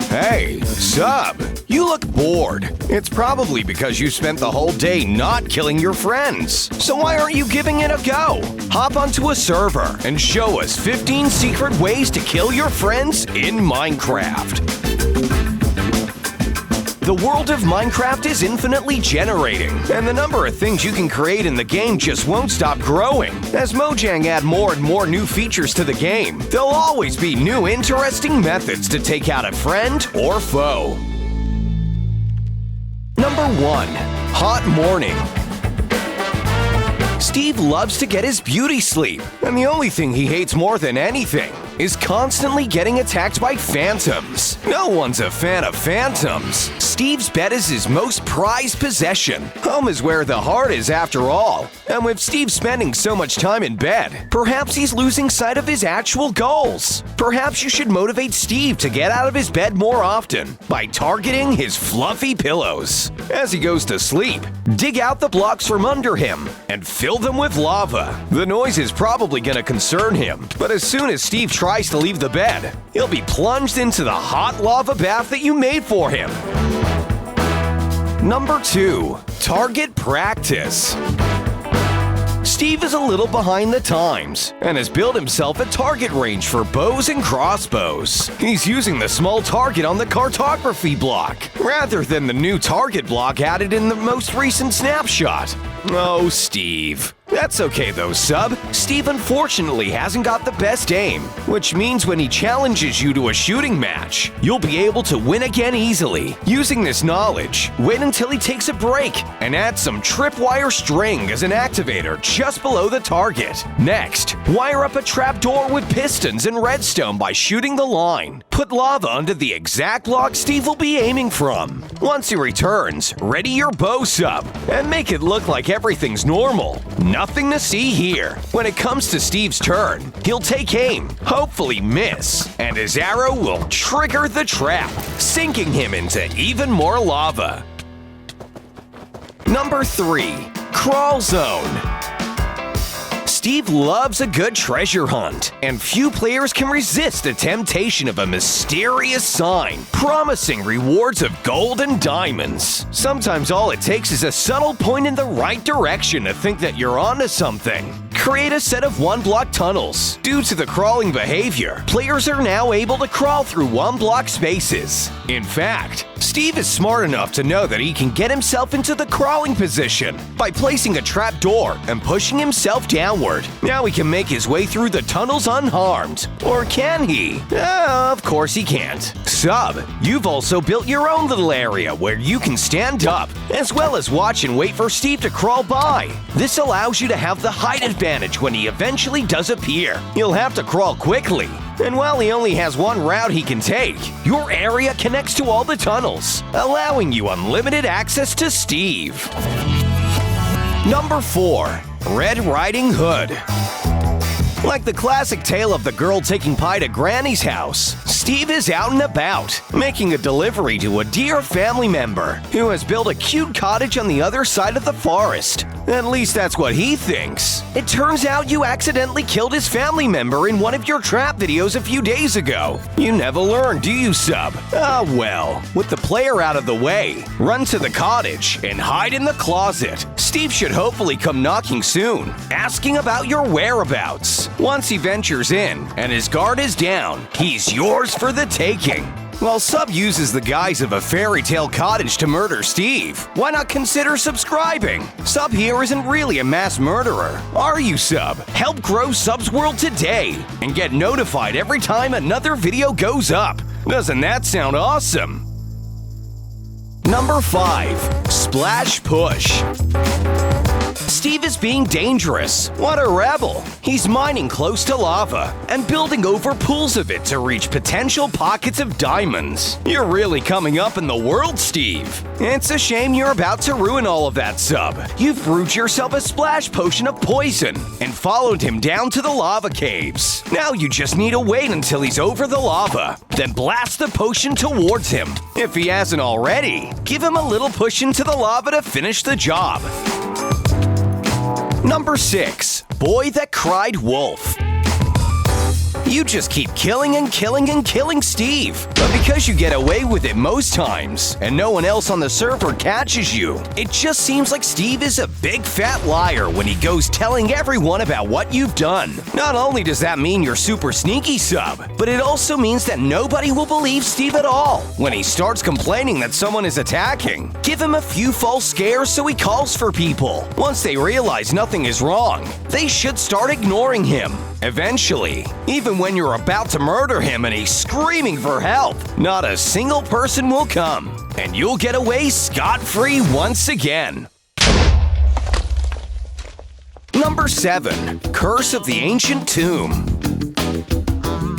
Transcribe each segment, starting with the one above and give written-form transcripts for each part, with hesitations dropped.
Hey, sub, you look bored. It's probably because you spent the whole day not killing your friends. So why aren't you giving it a go? Hop onto a server and show us 15 secret ways to kill your friends in Minecraft. The world of Minecraft is infinitely generating, and the number of things you can create in the game just won't stop growing. As Mojang add more and more new features to the game, there'll always be new interesting methods to take out a friend or foe. Number 1. Hot morning. Steve loves to get his beauty sleep, and the only thing he hates more than anything is constantly getting attacked by phantoms. No one's a fan of phantoms. Steve's bed is his most prized possession. Home is where the heart is after all. And with Steve spending so much time in bed, perhaps he's losing sight of his actual goals. Perhaps you should motivate Steve to get out of his bed more often by targeting his fluffy pillows. As he goes to sleep, dig out the blocks from under him and fill them with lava. The noise is probably going to concern him, but as soon as Steve tries to leave the bed, he'll be plunged into the hot lava bath that you made for him. Number 2. Target practice. Steve is a little behind the times and has built himself a target range for bows and crossbows. He's using the small target on the cartography block rather than the new target block added in the most recent snapshot. Oh, Steve. That's okay though, sub. Steve unfortunately hasn't got the best aim, which means when he challenges you to a shooting match, you'll be able to win again easily. Using this knowledge, wait until he takes a break and add some tripwire string as an activator just below the target. Next, wire up a trapdoor with pistons and redstone by shooting the line. Put lava under the exact block Steve will be aiming from. Once he returns, ready your bow, sub, and make it look like everything's normal. Nothing to see here. When it comes to Steve's turn, he'll take aim, hopefully miss, and his arrow will trigger the trap, sinking him into even more lava. Number 3. Crawl zone. Steve loves a good treasure hunt, and few players can resist the temptation of a mysterious sign promising rewards of gold and diamonds. Sometimes all it takes is a subtle point in the right direction to think that you're onto something. Create a set of one-block tunnels. Due to the crawling behavior, players are now able to crawl through one-block spaces. In fact, Steve is smart enough to know that he can get himself into the crawling position by placing a trap door and pushing himself downward. Now he can make his way through the tunnels unharmed. Or can he? Of course he can't. Sub, you've also built your own little area where you can stand up, as well as watch and wait for Steve to crawl by. This allows you to have the height advantage when he eventually does appear. You'll have to crawl quickly. And while he only has one route he can take, your area connects to all the tunnels, allowing you unlimited access to Steve. Number 4. Red Riding Hood. Like the classic tale of the girl taking pie to Granny's house, Steve is out and about, making a delivery to a dear family member who has built a cute cottage on the other side of the forest. At least that's what he thinks. It turns out you accidentally killed his family member in one of your trap videos a few days ago. You never learn, do you, sub? Ah, well. With the player out of the way, run to the cottage and hide in the closet. Steve should hopefully come knocking soon, asking about your whereabouts. Once he ventures in and his guard is down, he's yours for the taking. While Sub uses the guise of a fairy tale cottage to murder Steve, why not consider subscribing? Sub here isn't really a mass murderer, are you, Sub? Help grow Sub's world today and get notified every time another video goes up. Doesn't that sound awesome? Number 5. Splash Push. Steve is being dangerous. What a rebel. He's mining close to lava and building over pools of it to reach potential pockets of diamonds. You're really coming up in the world, Steve. It's a shame you're about to ruin all of that, sub. You've brewed yourself a splash potion of poison and followed him down to the lava caves. Now you just need to wait until he's over the lava, then blast the potion towards him. If he hasn't already, give him a little push into the lava to finish the job. Number 6. Boy That Cried Wolf. You just keep killing and killing and killing Steve. But because you get away with it most times, and no one else on the server catches you, it just seems like Steve is a big fat liar when he goes telling everyone about what you've done. Not only does that mean you're super sneaky, sub, but it also means that nobody will believe Steve at all. When he starts complaining that someone is attacking, give him a few false scares so he calls for people. Once they realize nothing is wrong, they should start ignoring him. Eventually, even when you're about to murder him and he's screaming for help, not a single person will come, and you'll get away scot-free once again. Number 7. Curse of the Ancient Tomb.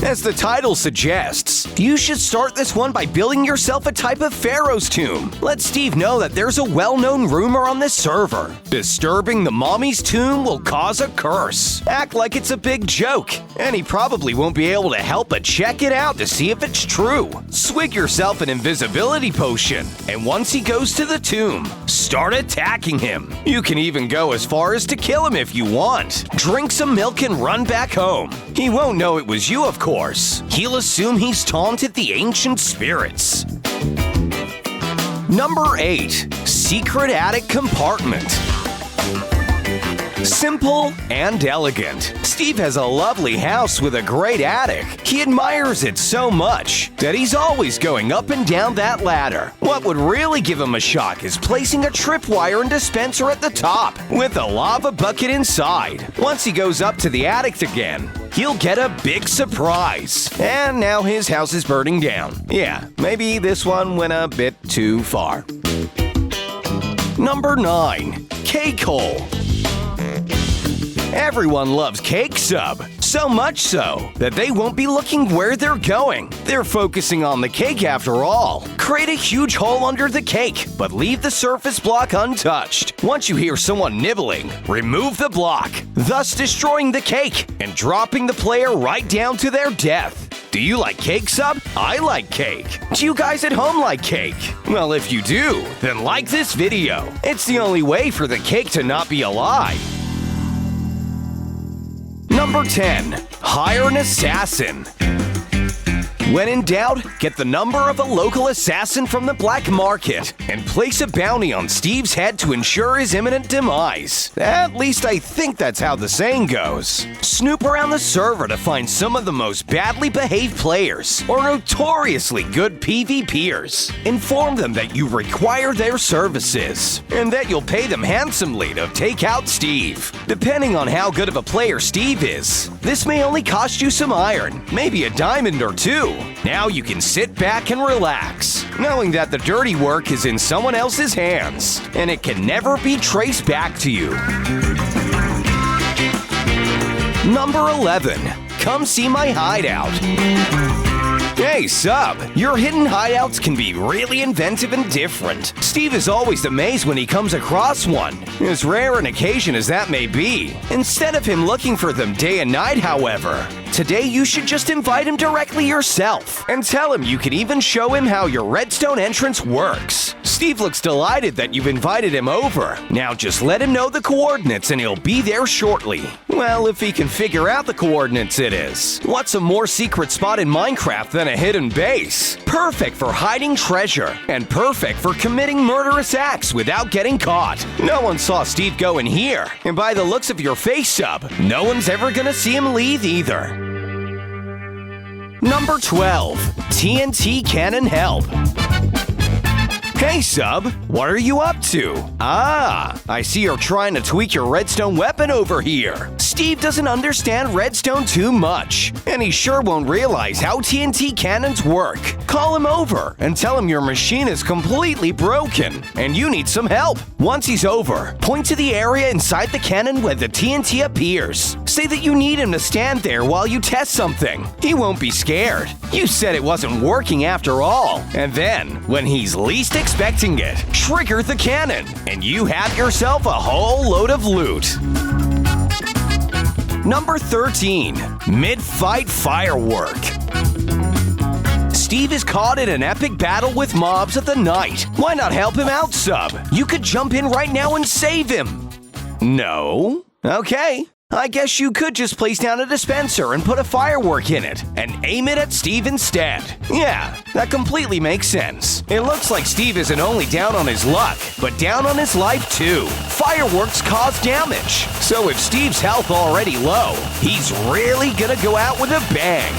As the title suggests, you should start this one by building yourself a type of Pharaoh's tomb. Let Steve know that there's a well-known rumor on this server. Disturbing the mommy's tomb will cause a curse. Act like it's a big joke, and he probably won't be able to help but check it out to see if it's true. Swig yourself an invisibility potion, and once he goes to the tomb, start attacking him. You can even go as far as to kill him if you want. Drink some milk and run back home. He won't know it was you, of course. He'll assume he's taunted the ancient spirits. Number 8. Secret Attic Compartment. Simple and elegant. Steve has a lovely house with a great attic. He admires it so much that he's always going up and down that ladder. What would really give him a shock is placing a tripwire and dispenser at the top with a lava bucket inside. Once he goes up to the attic again, he'll get a big surprise. And now his house is burning down. Yeah, maybe this one went a bit too far. Number 9. Cake Hole. Everyone loves cake, sub. So much so that they won't be looking where they're going. They're focusing on the cake after all. Create a huge hole under the cake, but leave the surface block untouched. Once you hear someone nibbling, remove the block, thus destroying the cake and dropping the player right down to their death. Do you like cake, sub? I like cake. Do you guys at home like cake? Well, if you do, then like this video. It's the only way for the cake to not be a lie. Number 10. Hire an assassin. When in doubt, get the number of a local assassin from the black market and place a bounty on Steve's head to ensure his imminent demise. At least I think that's how the saying goes. Snoop around the server to find some of the most badly behaved players or notoriously good PvPers. Inform them that you require their services and that you'll pay them handsomely to take out Steve. Depending on how good of a player Steve is, this may only cost you some iron, maybe a diamond or two. Now you can sit back and relax, knowing that the dirty work is in someone else's hands, and it can never be traced back to you. Number 11. Come see my hideout. Hey, sub! Your hidden hideouts can be really inventive and different. Steve is always amazed when he comes across one, as rare an occasion as that may be. Instead of him looking for them day and night, however, today you should just invite him directly yourself and tell him you can even show him how your redstone entrance works. Steve looks delighted that you've invited him over. Now just let him know the coordinates and he'll be there shortly. Well, if he can figure out the coordinates, it is. What's a more secret spot in Minecraft than a hidden base? Perfect for hiding treasure and perfect for committing murderous acts without getting caught. No one saw Steve go in here, and by the looks of your face, sub, no one's ever gonna see him leave either. Number 12. TNT Cannon Help. Hey, sub, what are you up to? Ah, I see you're trying to tweak your redstone weapon over here. Steve doesn't understand redstone too much, and he sure won't realize how TNT cannons work. Call him over and tell him your machine is completely broken, and you need some help. Once he's over, point to the area inside the cannon where the TNT appears. Say that you need him to stand there while you test something. He won't be scared. You said it wasn't working after all. And then, when he's least expecting it, trigger the cannon, and you have yourself a whole load of loot. Number 13. Midfight firework. Steve is caught in an epic battle with mobs at the night. Why not help him out, sub? You could jump in right now and save him. No? Okay. I guess you could just place down a dispenser and put a firework in it, and aim it at Steve instead. Yeah, that completely makes sense. It looks like Steve isn't only down on his luck, but down on his life too. Fireworks cause damage, so if Steve's health already low, he's really gonna go out with a bang.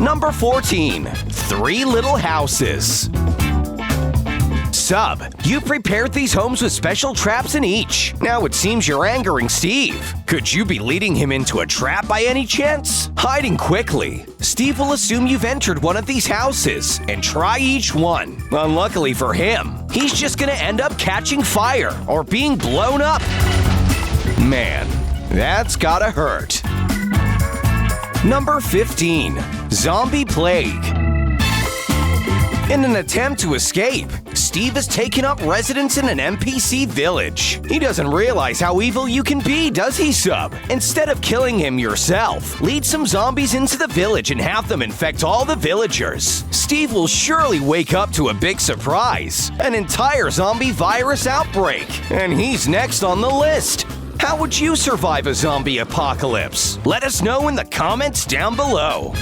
Number 14. 3 Little Houses. Sub, you prepared these homes with special traps in each. Now it seems you're angering Steve. Could you be leading him into a trap by any chance? Hiding quickly, Steve will assume you've entered one of these houses and try each one. Unluckily for him, he's just gonna end up catching fire or being blown up. Man, that's gotta hurt. Number 15. Zombie Plague. In an attempt to escape, Steve has taken up residence in an NPC village. He doesn't realize how evil you can be, does he, Sub? Instead of killing him yourself, lead some zombies into the village and have them infect all the villagers. Steve will surely wake up to a big surprise, an entire zombie virus outbreak, and he's next on the list. How would you survive a zombie apocalypse? Let us know in the comments down below.